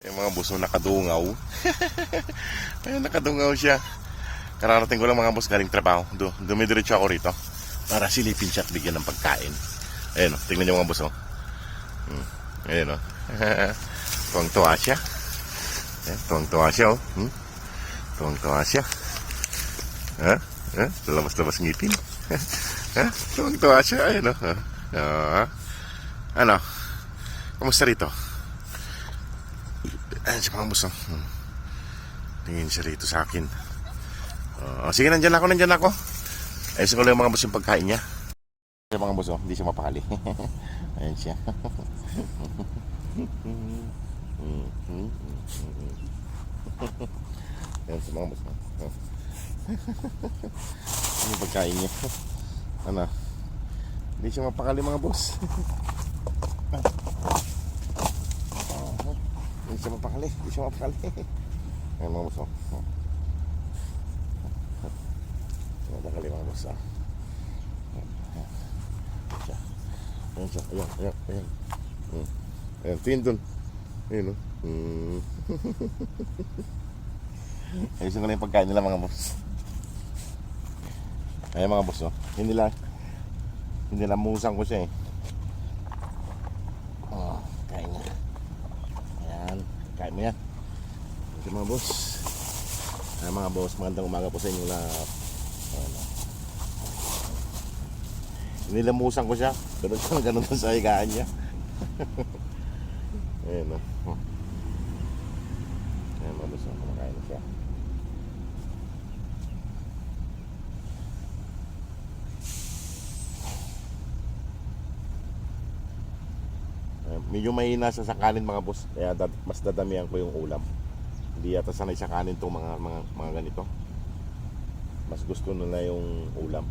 Yung mga boss, nakadungaw. Ayun, nakadungaw siya. Kararating ko lang mga boss, galing trabaho. Dumidiretso ako rito para silipin siya at bigyan ng pagkain. Ayun, tingnan niyo mga boss. Ayun, tuwang-tuwa siya. Tuwang-tuwa siya. Tuwang-tuwa siya. Ha? Labas-labas ngipin. Tuwang-tuwa siya. Ayun, ano? Kamusta rito? Ayun siya mga boss. Tingin siya rito sa akin. Sige, nandyan ako. Ayun ko lang mga boss yung pagkain niya. Yung mga boss, hindi siya mapakali. Ayun siya. Ayun siya mga boss. Yung pagkain niya. Ano? Hindi siya mapakali mga boss. Hindi siya mapakali. Ayun mga boss. Mapakali mga boss. Ayan siya. Ayan. Ayan, tingin dun. Ayun, ayusin ko na yung pagkain nila mga boss. Ayan mga boss, Hindi lang musang ko siya kain niya. Ayan, kain mo yan. Ayan mga boss. Ayan mga boss, magandang umaga po sa inyo lahat. Nilamusan ko siya. Ganun sa higaan niya. Ayan Ayan mga boss, kumakain na siya. Medyo mahina siya sa kanin mga boss. Kaya mas dadamihan ko yung ulam. Hindi yata sanay sa kanin itong mga ganito. Mas gusto nila yung ulam.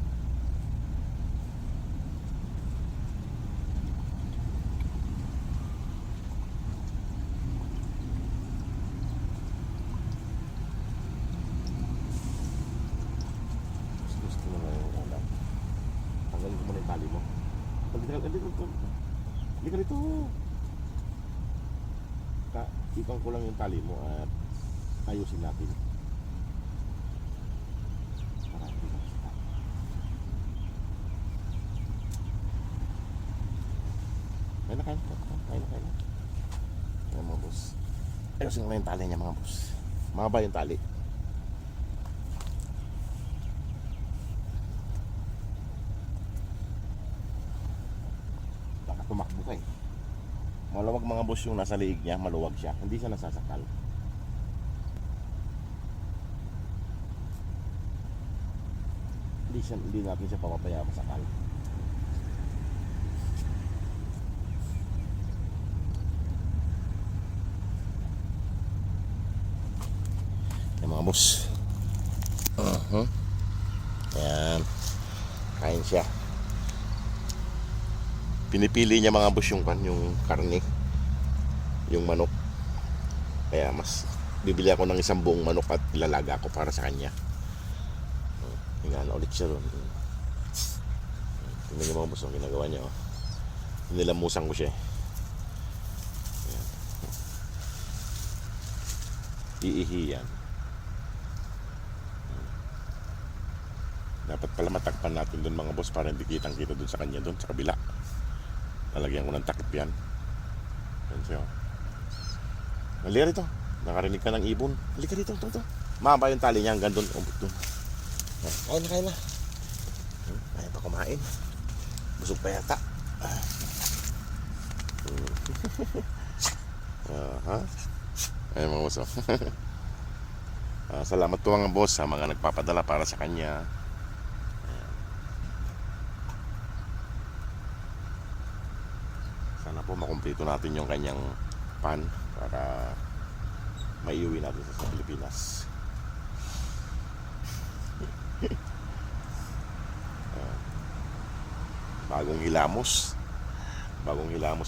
Tanggalin ko muna yung tali mo. Hindi ka rito. Ipan ko lang yung tali mo at ayusin natin. Para hindi makita. Kain na. Ayan mga boss. Ayusin ko lang yung tali niya mga boss. Mahaba yung tali. Tumakbo ka Maluwag mga boss yung nasa liig niya, maluwag siya. Hindi siya nasasakal. Hindi natin siya papapaya masakal. Yan mga boss. Ayan. Kain siya. Pinipili niya mga boss yung karne, yung manok. Kaya mas bibili ako ng isang buong manok at ilalaga ko para sa kanya. Hinga na ulit siya doon. Tingnan niyo mga boss, ginagawa niya. Nilamusan ko siya. Ayan. Iihi yan. Dapat pala matakpan natin doon mga boss para hindi kitang-kita doon sa kanya doon sa kabila. Lalagyan ko ng takip yan. Yan siya. Halika rito. Nakarinig ka ng ibon. Halika rito. Mahaba yung tali niya hanggang doon. Doon. Kain na. Kaya pa kumain. Busog pa yata. Ayun mga boss. Salamat po mga boss sa mga nagpapadala para sa kanya. Sana po makumpleto natin yung kanyang pan para maiuwi natin sa Pilipinas. Bagong hilamos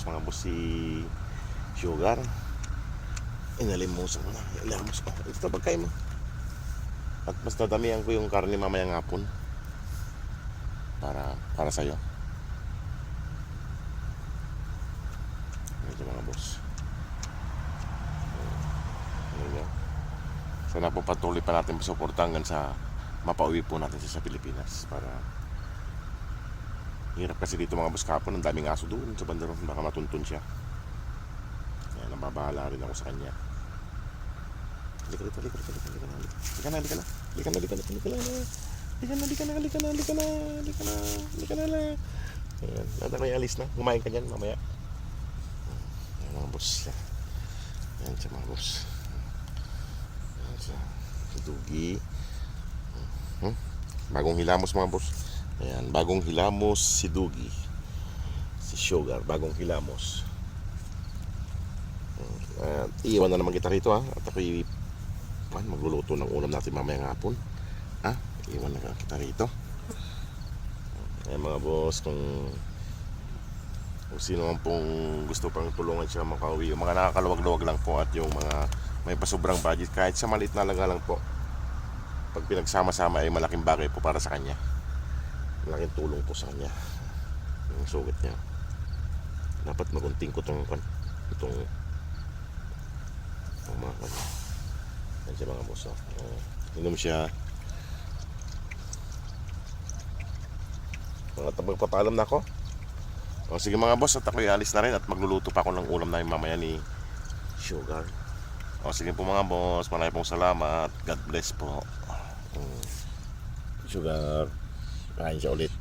mga boss si Sugar. Inalimusan ko na. Hilamos ko. Ito pagkain mo. At mas dadamihan ko yung karne mamayang hapon para sa'yo. Ito mga boss. Sana po patuloy pa natin suporta hanggang sa mapauwi po natin siya sa Pilipinas. Para hirap kasi dito mga boss kapon, ang daming aso doon sa bandaron, baka matuntun siya. Kaya nababahala rin ako sa kanya. Halika na. Ayan, nata ko alis na. Kumain ka dyan mamaya. Ayan mga boss. Ayan siya mga boss. Ayan siya. Si Dugi. Bagong hilamos mga boss. Ayan, bagong hilamos si Dugi. Si Sugar, bagong hilamos. Iiwan na naman kita rito ha. At ako'y magluluto ng ulam natin mamayang hapon. Ha? Iiwan na kita rito. Ayan mga boss, kung sino man pong gusto pang tulungan siya makauwi, yung mga nakakaluwag-luwag lang po at yung mga may pasobrang budget, kahit sa maliit na laga lang po, pag pinagsama-sama ay malaking bagay po para sa kanya. Malaking tulong po sa kanya yung sugat niya. Dapat magunting ko itong mga kanya. Yan siya mga boss. Inom siya. Magpapaalam na ako. Sige mga boss, at ako'y alis na rin at magluluto pa ako ng ulam namin mamaya ni Sugar. Sige po mga boss, maraming pong salamat. God bless po. Sugar, kain siya ulit.